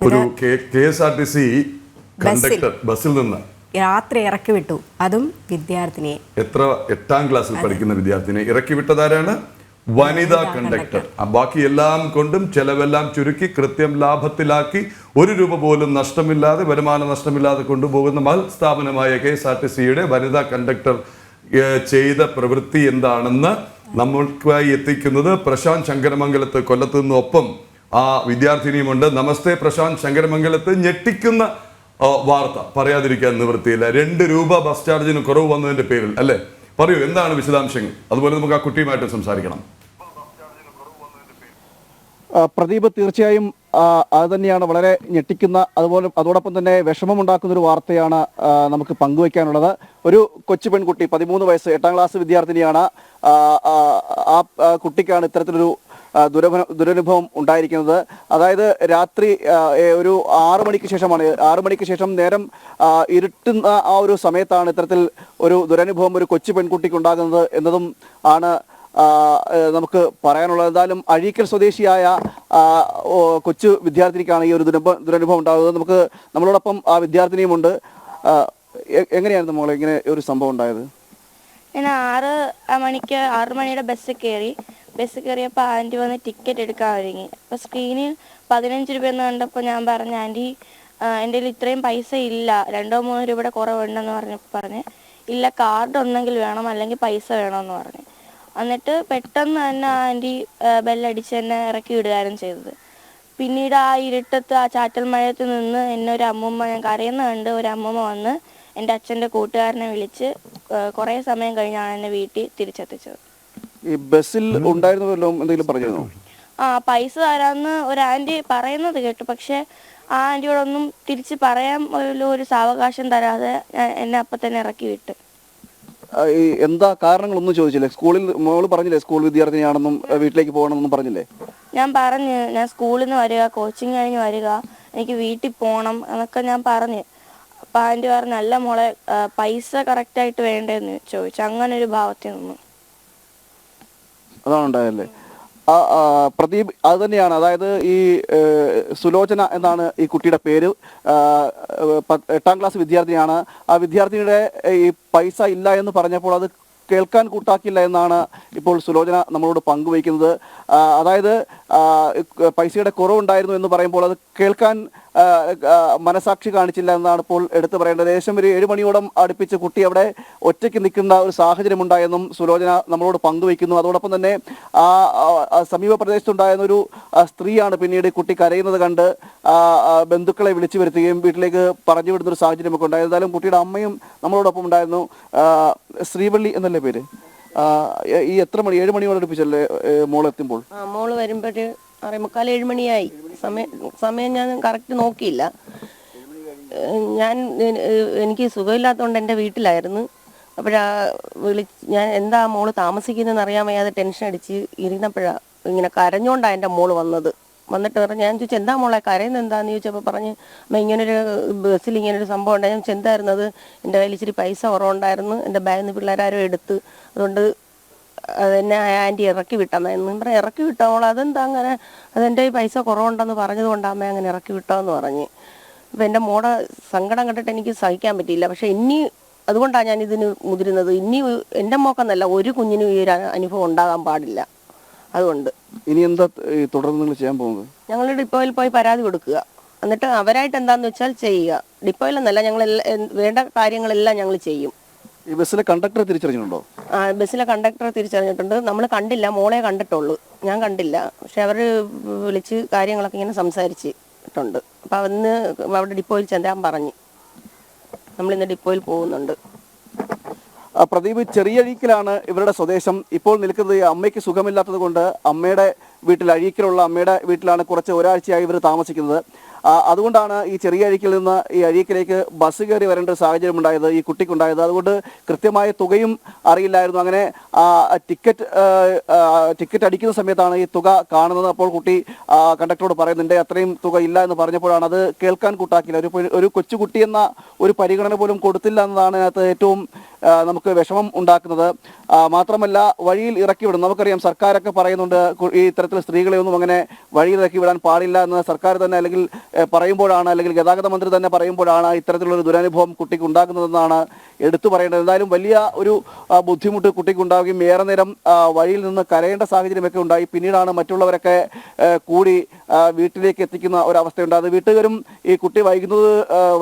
ഒരു KSRTC conductor ബസ്സിൽ നിന്ന് രാത്രി ഇറക്കി വിട്ടു, അതും വിദ്യാർത്ഥിനിയെ. എത്ര 8ാം ക്ലാസ്സിൽ പഠിക്കുന്ന വിദ്യാർത്ഥിനിയെ ഇറക്കി വിട്ടതാരാണ്? വനിതാ കണ്ടക്ടർ. ബാക്കി എല്ലാം കൊണ്ടും ചെലവെല്ലാം ചുരുക്കി കൃത്യം ലാഭത്തിലാക്കി 1 രൂപ പോലും നഷ്ടമില്ലാതെ, വരുമാന നഷ്ടമില്ലാതെ കൊണ്ടുപോകുന്ന മഹൽ സ്ഥാപനമായ KSRTCയുടെ വനിതാ കണ്ടക്ടർ ചെയ്ത പ്രവൃത്തി എന്താണെന്ന് നമ്മൾക്കായി എത്തിക്കുന്നത് പ്രശാന്ത് ശങ്കരമംഗലത്ത്, കൊല്ലത്ത് നിന്നൊപ്പം ആ വിദ്യാർത്ഥിനിയുമുണ്ട്. നമസ്തേ പ്രശാന്ത് ശങ്കരമംഗലത്ത്. ഞെട്ടിക്കുന്ന വാർത്ത, പറയാതിരിക്കാൻ നിവൃത്തിയില്ല. 2 രൂപ ബസ് ചാർജിന് കുറവ് വന്നതിന്റെ പേരിൽ അല്ലേ? പറയൂ, എന്താണ് വിശദാംശങ്ങൾ? അതുപോലെ നമുക്ക് ആ കുട്ടിയുമായിട്ട് സംസാരിക്കണം. പ്രദീപ്, തീർച്ചയായും അത് തന്നെയാണ് വളരെ ഞെട്ടിക്കുന്ന, അതോടൊപ്പം തന്നെ വിഷമമുണ്ടാക്കുന്ന ഒരു വാർത്തയാണ് നമുക്ക് പങ്കുവയ്ക്കാനുള്ളത്. ഒരു കൊച്ചു പെൺകുട്ടി, 13 വയസ്സ്, 8ാം ക്ലാസ് വിദ്യാർത്ഥിനിയാണ്. ആ കുട്ടിക്കാണ് ഇത്തരത്തിലൊരു ദുരനുഭവം ഉണ്ടായിരിക്കുന്നത്. അതായത് രാത്രി ഒരു 6 മണിക്ക് ശേഷമാണ്, 6 മണിക്ക് ശേഷം നേരം ഇരുട്ടുന്ന ആ ഒരു സമയത്താണ് ഇത്തരത്തിൽ ഒരു ദുരനുഭവം ഒരു കൊച്ചു പെൺകുട്ടിക്ക് ഉണ്ടാകുന്നത് എന്നതും ആണ് നമുക്ക് പറയാനുള്ളത്. എന്തായാലും അഴീക്കൽ സ്വദേശിയായ കൊച്ചു വിദ്യാർത്ഥിനിക്കാണ് ഈ ഒരു ദുരനുഭവം ഉണ്ടാകുന്നത്. നമ്മളോടൊപ്പം ആ വിദ്യാർത്ഥിനിയുമുണ്ട്. എങ്ങനെയായിരുന്നു മോളെ ഇങ്ങനെ ഒരു സംഭവം ഉണ്ടായത്? ഞാൻ 6 മണിയുടെ ബസ് കയറിയപ്പോൾ ആൻറ്റി വന്ന് ടിക്കറ്റ് എടുക്കാൻ ഒരുങ്ങി. അപ്പോൾ സ്ക്രീനിൽ 15 രൂപയെന്ന് കണ്ടപ്പോൾ ഞാൻ പറഞ്ഞു, ആൻറ്റി എൻ്റെ കയ്യിൽ ഇത്രയും പൈസ ഇല്ല, 2-3 രൂപയുടെ കുറവുണ്ടെന്ന് പറഞ്ഞ് ഇല്ല, കാർഡ് ഒന്നെങ്കിൽ വേണം അല്ലെങ്കിൽ പൈസ വേണമെന്ന് പറഞ്ഞു. എന്നിട്ട് പെട്ടെന്ന് തന്നെ ആൻറ്റി ബെല്ലടിച്ച് എന്നെ ഇറക്കി വിടുകയായിരുന്നു ചെയ്തത്. പിന്നീട് ആ ഇരുട്ടത്ത്, ആ ചാറ്റൽ മഴയത്ത് നിന്ന് എന്നെ ഒരു അമ്മൂമ്മ, ഞാൻ കരയുന്ന കണ്ട് ഒരു അമ്മൂമ്മ വന്ന് എൻ്റെ അച്ഛൻ്റെ കൂട്ടുകാരനെ വിളിച്ച് കുറേ സമയം കഴിഞ്ഞാണ് എന്നെ വീട്ടിൽ തിരിച്ചെത്തിച്ചത്. ഈ ബസ്സിൽ ഉണ്ടായിരുന്നല്ലോ എന്തെങ്കിലും പറഞ്ഞിരുന്നോ? പൈസ തരാമെന്ന് ഒരു ആൻറ്റി പറയുന്നത് കേട്ടു. പക്ഷെ ആ ആൻറ്റിയോടൊന്നും തിരിച്ച് പറയാൻ ഒരു സാവകാശം തരാതെ എന്നെ അപ്പം തന്നെ ഇറക്കി വിട്ട്. എന്താ കാരണങ്ങളൊന്നും ചോദിച്ചില്ലേ? സ്കൂളിൽ മോള് പറഞ്ഞില്ലേ സ്കൂൾ വിദ്യാർത്ഥിനിയാണെന്നും വീട്ടിലേക്ക് പോകണമെന്നും പറഞ്ഞില്ലേ? ഞാൻ പറഞ്ഞു, ഞാൻ സ്കൂളിൽ നിന്ന് വരിക, കോച്ചിങ് കഴിഞ്ഞ് വരിക, എനിക്ക് വീട്ടിൽ പോകണം എന്നൊക്കെ ഞാൻ പറഞ്ഞു. അപ്പം ആൻറ്റി പറഞ്ഞു, നല്ല മോളെ പൈസ കറക്റ്റായിട്ട് വേണ്ടതെന്ന് ചോദിച്ചു. അങ്ങനെ ഒരു ഭാവത്തിൽ നിന്നു. അതാണ് ഉണ്ടായല്ലേ? പ്രദീപ്, അത് തന്നെയാണ്. അതായത് ഈ സുലോചന എന്നാണ് ഈ കുട്ടിയുടെ പേര്. 8ാം ക്ലാസ് വിദ്യാർത്ഥിനിയാണ്. ആ വിദ്യാർത്ഥിനിയുടെ ഈ പൈസ ഇല്ല എന്ന് പറഞ്ഞപ്പോൾ അത് കേൾക്കാൻ കൂട്ടാക്കില്ല എന്നാണ് ഇപ്പോൾ സുലോചന നമ്മളോട് പങ്കുവയ്ക്കുന്നത്. അതായത് പൈസയുടെ കുറവുണ്ടായിരുന്നു എന്ന് പറയുമ്പോൾ അത് കേൾക്കാൻ മനസാക്ഷി കാണിച്ചില്ല എന്നാണ് ഇപ്പോൾ എടുത്തു പറയേണ്ടത്. ഏകദേശം ഒരു 7 മണിയോളം അടുപ്പിച്ച് കുട്ടി അവിടെ ഒറ്റയ്ക്ക് നിൽക്കുന്ന ഒരു സാഹചര്യമുണ്ടായെന്നും സുലോചന നമ്മളോട് പങ്കുവയ്ക്കുന്നു. അതോടൊപ്പം തന്നെ സമീപ പ്രദേശത്തുണ്ടായിരുന്ന ഒരു സ്ത്രീയാണ് പിന്നീട് കുട്ടി കരയുന്നത് കണ്ട് ബന്ധുക്കളെ വിളിച്ചു വരുത്തുകയും വീട്ടിലേക്ക് പറഞ്ഞു വിടുന്ന ഒരു സാഹചര്യമൊക്കെ ഉണ്ടായത്. എന്തായാലും കുട്ടിയുടെ അമ്മയും നമ്മളോടൊപ്പം ഉണ്ടായിരുന്നു. ശ്രീവള്ളി എന്നല്ലേ പേര്? ഈ എത്ര മണി, 7 മണിയോട് അടുപ്പിച്ചല്ലേ മോൾ എത്തുമ്പോൾ? മോള് വരുമ്പോൾ 6:45-7 മണിയായി. സമയം ഞാൻ കറക്റ്റ് നോക്കിയില്ല. എനിക്ക് സുഖമില്ലാത്തതുകൊണ്ട് എൻ്റെ വീട്ടിലായിരുന്നു. ഞാൻ എന്താ മോള് താമസിക്കുന്നതെന്ന് അറിയാൻ വയ്യാതെ ടെൻഷൻ അടിച്ച് ഇരുന്നപ്പോഴാണ് ഇങ്ങനെ കരഞ്ഞോണ്ടാണ് എൻ്റെ മോള് വന്നിട്ട് പറഞ്ഞു. ഞാൻ ചോദിച്ചു, എന്താ മോളെ കരയുന്നത് എന്താന്ന് ചോദിച്ചപ്പോൾ പറഞ്ഞ്, അമ്മ ഇങ്ങനൊരു ബസ്സിൽ ഇങ്ങനൊരു സംഭവം ഉണ്ടായി. ഞാൻ ചെന്തായിരുന്നത്, എൻ്റെ കയ്യിൽ ഇച്ചിരി പൈസ കുറവുണ്ടായിരുന്നു, എൻ്റെ ബാഗിൽ നിന്ന് പിള്ളേരാരോ എടുത്ത്, അതുകൊണ്ട് അതെന്നെ ആൻറ്റി ഇറക്കി വിട്ടെന്ന് പറഞ്ഞാൽ ഇറക്കി വിട്ടോ മോൾ? അതെന്താ അങ്ങനെ? അതെൻ്റെ പൈസ കുറവുണ്ടെന്ന് പറഞ്ഞതുകൊണ്ട് അമ്മ അങ്ങനെ ഇറക്കി വിട്ടോന്ന് പറഞ്ഞ്. അപ്പം എൻ്റെ മോടെ സങ്കടം കണ്ടിട്ട് എനിക്ക് സഹിക്കാൻ പറ്റിയില്ല. പക്ഷെ ഇനി അതുകൊണ്ടാണ് ഞാൻ ഇതിന് മുതിരുന്നത്. ഇനി എൻ്റെ മോക്കെന്നല്ല, ഒരു കുഞ്ഞിനും ഈ ഒരു അനുഭവം ഉണ്ടാകാൻ പാടില്ല. അതുകൊണ്ട് ഇനി എന്താ തുടർന്ന് നിങ്ങൾ ചെയ്യാൻ പോകുന്നത്? ഞങ്ങൾ ഡിപ്പോയിൽ പോയി പരാതി കൊടുക്കുക, എന്നിട്ട് അവരായിട്ട് എന്താണെന്ന് വെച്ചാൽ ചെയ്യുക. ഡിപ്പോയിലെന്നല്ല, വേണ്ട കാര്യങ്ങളെല്ലാം ഞങ്ങൾ ചെയ്യും. ഈ ബസ്സിലെ കണ്ടക്ടറെ തിരിച്ചറിഞ്ഞിട്ടുണ്ടോ? ബസ്സിലെ കണ്ടക്ടറെ തിരിച്ചറിഞ്ഞിട്ടുണ്ട്. നമ്മൾ കണ്ടില്ല, മോളെ കണ്ടിട്ടുള്ളൂ, ഞാൻ കണ്ടില്ല. പക്ഷെ അവർ വിളിച്ച് കാര്യങ്ങളൊക്കെ ഇങ്ങനെ സംസാരിച്ചിട്ടുണ്ട്. അപ്പം അന്ന് അവിടെ ഡിപ്പോയിൽ ചെല്ലാൻ പറഞ്ഞ് നമ്മളിന്ന് ഡിപ്പോയിൽ പോകുന്നുണ്ട്. പ്രദീപ്, ചെറിയഴീക്കലാണ് ഇവരുടെ സ്വദേശം. ഇപ്പോൾ നിൽക്കുന്നത് അമ്മയ്ക്ക് സുഖമില്ലാത്തത് കൊണ്ട് അമ്മയുടെ വീട്ടിൽ, അഴീക്കലുള്ള അമ്മയുടെ വീട്ടിലാണ് ഒരാഴ്ചയായി ഇവർ താമസിക്കുന്നത്. അതുകൊണ്ടാണ് ഈ ചെറിയ അഴീക്കിൽ നിന്ന് ഈ അഴീക്കിലേക്ക് ബസ് കയറി വരേണ്ട ഒരു സാഹചര്യം ഉണ്ടായത് ഈ കുട്ടിക്കുണ്ടായത്. അതുകൊണ്ട് കൃത്യമായ തുകയും അറിയില്ലായിരുന്നു. അങ്ങനെ ടിക്കറ്റ് അടിക്കുന്ന സമയത്താണ് ഈ തുക കാണുന്നത്. അപ്പോൾ കുട്ടി കണ്ടക്ടറോട് പറയുന്നുണ്ട് അത്രയും തുക ഇല്ല എന്ന് പറഞ്ഞപ്പോഴാണ് അത് കേൾക്കാൻ കൂട്ടാക്കില്ല. ഒരു കൊച്ചുകുട്ടി എന്ന ഒരു പരിഗണന പോലും കൊടുത്തില്ല എന്നതാണ് അതിനകത്ത് ഏറ്റവും നമുക്ക് വിഷമം ഉണ്ടാക്കുന്നത്. മാത്രമല്ല വഴിയിൽ ഇറക്കി വിടും. നമുക്കറിയാം സർക്കാരൊക്കെ പറയുന്നുണ്ട് ഈ ഇത്തരത്തിൽ ഇത്തരത്തിൽ സ്ത്രീകളെ ഒന്നും അങ്ങനെ വഴിയിറക്കി വിടാൻ പാടില്ല എന്ന് സർക്കാർ തന്നെ അല്ലെങ്കിൽ പറയുമ്പോഴാണ്, അല്ലെങ്കിൽ ഗതാഗത മന്ത്രി തന്നെ പറയുമ്പോഴാണ് ഇത്തരത്തിലുള്ളൊരു ദുരനുഭവം കുട്ടിക്ക് ഉണ്ടാകുന്നതെന്നാണ് എടുത്തു പറയേണ്ടത്. എന്തായാലും വലിയ ഒരു ബുദ്ധിമുട്ട് കുട്ടിക്ക് ഉണ്ടാവുകയും ഏറെ നേരം വഴിയിൽ നിന്ന് കരയേണ്ട സാഹചര്യമൊക്കെ ഉണ്ടായി. പിന്നീടാണ് മറ്റുള്ളവരൊക്കെ കൂടി വീട്ടിലേക്ക് എത്തിക്കുന്ന ഒരവസ്ഥയുണ്ടായത്. വീട്ടുകാരും ഈ കുട്ടി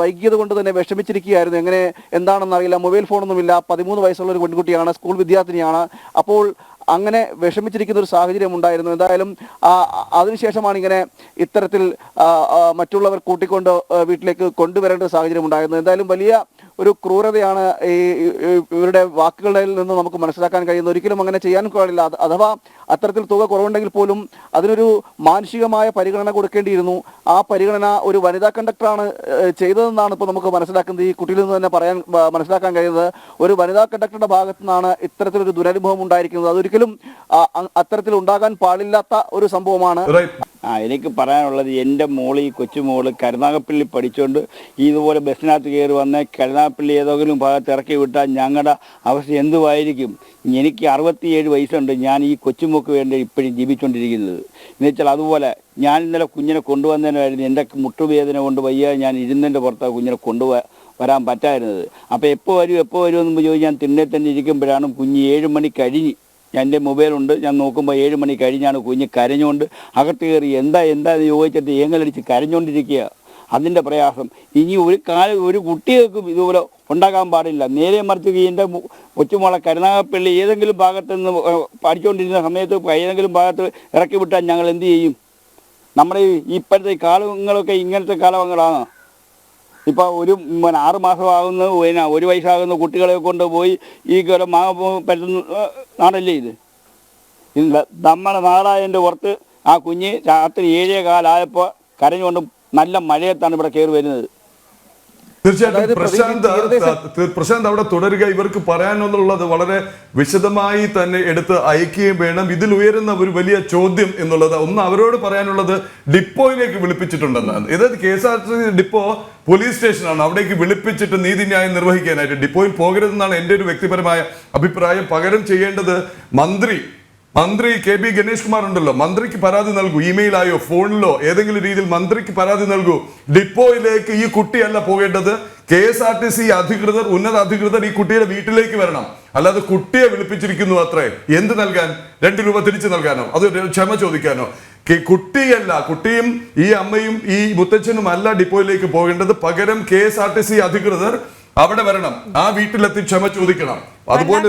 വൈകിയത് കൊണ്ട് തന്നെ വിഷമിച്ചിരിക്കുകയായിരുന്നു. എങ്ങനെ എന്താണെന്ന് അറിയില്ല, മൊബൈൽ ഫോണൊന്നുമില്ല, 13 വയസ്സുള്ള ഒരു പെൺകുട്ടിയാണ്, സ്കൂൾ വിദ്യാർത്ഥിനിയാണ്. അപ്പോൾ അങ്ങനെ വിഷമിച്ചിരിക്കുന്ന ഒരു സാഹചര്യം ഉണ്ടായിരുന്നു. എന്തായാലും അതിനുശേഷമാണ് ഇങ്ങനെ ഇത്തരത്തിൽ മറ്റുള്ളവർ കൂട്ടിക്കൊണ്ട് വീട്ടിലേക്ക് കൊണ്ടുവരേണ്ട ഒരു സാഹചര്യം ഉണ്ടായിരുന്നു. എന്തായാലും വലിയ ഒരു ക്രൂരതയാണ് ഇവരുടെ വാക്കുകളിൽ നിന്ന് നമുക്ക് മനസ്സിലാക്കാൻ കഴിയുന്നത്. ഒരിക്കലും അങ്ങനെ ചെയ്യാൻ പാടില്ല. അഥവാ അത്തരത്തിൽ തുക കുറവുണ്ടെങ്കിൽ പോലും അതിനൊരു മാനുഷികമായ പരിഗണന കൊടുക്കേണ്ടിയിരുന്നു. ആ പരിഗണന ഒരു വനിതാ കണ്ടക്ടറാണ് ചെയ്തതെന്നാണ് ഇപ്പോൾ നമുക്ക് മനസ്സിലാക്കുന്നത്. ഈ കുട്ടിയിൽ നിന്ന് തന്നെ മനസ്സിലാക്കാൻ കഴിയുന്നത് ഒരു വനിതാ കണ്ടക്ടറുടെ ഭാഗത്തു നിന്നാണ് ഇത്തരത്തിലൊരു ദുരനുഭവം ഉണ്ടായിരിക്കുന്നത്. അതൊരിക്കലും അത്തരത്തിൽ ഉണ്ടാകാൻ പാടില്ലാത്ത ഒരു സംഭവമാണ്. എനിക്ക് പറയാനുള്ളത്, എൻ്റെ മോള്, ഈ കൊച്ചുമോള് കരുനാഗപ്പള്ളി പഠിച്ചുകൊണ്ട് ഇതുപോലെ ബസ്സിനകത്ത് കയറി വന്ന് കരുനാഗപ്പള്ളി ഏതെങ്കിലും ഭാഗത്ത് ഇറക്കി വിട്ടാൽ ഞങ്ങളുടെ അവസ്ഥ എന്തുമായിരിക്കും? എനിക്ക് 67 വയസ്സുണ്ട്. ഞാൻ ഈ കൊച്ചുമോക്ക് വേണ്ടി ഇപ്പോഴും ജീവിച്ചുകൊണ്ടിരിക്കുന്നത്. എന്നുവെച്ചാൽ അതുപോലെ ഞാൻ ഇന്നലെ കുഞ്ഞിനെ കൊണ്ടുവന്നതിനായിരുന്നു എൻ്റെ മുട്ടുവേദന കൊണ്ട് വയ്യ, ഞാൻ ഇരുന്നതിൻ്റെ പുറത്താണ് കുഞ്ഞിനെ വരാൻ പറ്റായിരുന്നത്. അപ്പോൾ എപ്പോൾ വരും എന്ന് ചോദിച്ച് ഞാൻ തിണ്ണെ തന്നെ ഇരിക്കുമ്പോഴാണ് കുഞ്ഞ് 7 മണി കഴിഞ്ഞ്, എൻ്റെ മൊബൈലുണ്ട്, ഞാൻ നോക്കുമ്പോൾ 7 മണി കഴിഞ്ഞാണ് കുഞ്ഞ് കരഞ്ഞുകൊണ്ട് അകത്ത് കയറി എന്താ എന്ന് ചോദിച്ചിട്ട് ഏങ്ങലടിച്ച് കരഞ്ഞുകൊണ്ടിരിക്കുക. അതിൻ്റെ പ്രയാസം ഇനി ഒരു കുട്ടികൾക്കും ഇതുപോലെ ഉണ്ടാകാൻ പാടില്ല. നേരെ മറിച്ച് എൻ്റെ കൊച്ചുമോളെ കരുനാഗപ്പള്ളി ഏതെങ്കിലും ഭാഗത്ത് നിന്ന് പഠിച്ചുകൊണ്ടിരുന്ന സമയത്ത് ഏതെങ്കിലും ഭാഗത്ത് ഇറക്കി വിട്ടാൽ ഞങ്ങൾ എന്ത് ചെയ്യും? നമ്മുടെ ഇപ്പോഴത്തെ കാലങ്ങളൊക്കെ ഇങ്ങനത്തെ കാലങ്ങളാണ്. ഇപ്പോൾ 6 മാസമാകുന്ന 1 വയസ്സാകുന്ന കുട്ടികളെ കൊണ്ടുപോയി ഈ പറ്റുന്ന നാടല്ലേ ഇത്? നമ്മുടെ നാടായതിൻ്റെ പുറത്ത് ആ കുഞ്ഞ് രാത്രി 7:15 കരഞ്ഞുകൊണ്ട് നല്ല മഴയത്താണ് ഇവിടെ കയറി വരുന്നത്. തീർച്ചയായിട്ടും പ്രശാന്ത് അവിടെ തുടരുക. ഇവർക്ക് പറയാനുള്ളത് വളരെ വിശദമായി തന്നെ എടുത്ത് അയക്കുകയും വേണം. ഇതിൽ ഉയരുന്ന ഒരു വലിയ ചോദ്യം എന്നുള്ളത്, ഒന്ന് അവരോട് പറയാനുള്ളത് ഡിപ്പോയിലേക്ക് വിളിപ്പിച്ചിട്ടുണ്ടെന്നാണ്. അതായത് KSRTC ഡിപ്പോ പോലീസ് സ്റ്റേഷനാണ്, അവിടേക്ക് വിളിപ്പിച്ചിട്ട് നീതിന്യായം നിർവഹിക്കാനായിട്ട് ഡിപ്പോയിൽ പോകരുതെന്നാണ് എൻ്റെ ഒരു വ്യക്തിപരമായ അഭിപ്രായം. പകരം ചെയ്യേണ്ടത് മന്ത്രി KB ഗണേഷ് കുമാർ ഉണ്ടല്ലോ, മന്ത്രിക്ക് പരാതി നൽകൂ. ഇമെയിലായോ ഫോണിലോ ഏതെങ്കിലും രീതിയിൽ മന്ത്രിക്ക് പരാതി നൽകൂ. ഡിപ്പോയിലേക്ക് ഈ കുട്ടിയല്ല പോകേണ്ടത്. KSRTC അധികൃതർ, ഉന്നത അധികൃതർ ഈ കുട്ടിയുടെ വീട്ടിലേക്ക് വരണം. അല്ലാതെ കുട്ടിയെ വിളിപ്പിച്ചിരിക്കുന്നു അത്രേ. എന്ത് നൽകാൻ? 2 രൂപ തിരിച്ചു നൽകാനോ? അത് ക്ഷമ ചോദിക്കാനോ? കുട്ടിയല്ല, കുട്ടിയും ഈ അമ്മയും ഈ മുത്തച്ഛനും അല്ല ഡിപ്പോയിലേക്ക് പോകേണ്ടത്. പകരം KSRTC അധികൃതർ അവിടെ വരണം, ആ വീട്ടിലെത്തി ക്ഷമ ചോദിക്കണം. അതുപോലെ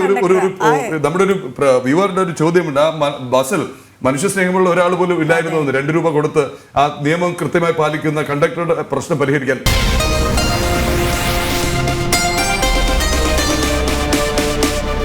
നമ്മുടെ ഒരു വ്യൂവറുടെ ഒരു ചോദ്യമുണ്ട്, ആ ബസ്സിൽ മനുഷ്യ സ്നേഹമുള്ള ഒരാൾ പോലും ഇല്ലായിരുന്നു 2 രൂപ കൊടുത്ത് ആ നിയമം കൃത്യമായി പാലിക്കുന്ന കണ്ടക്ടറുടെ പ്രശ്നം പരിഹരിക്കാൻ.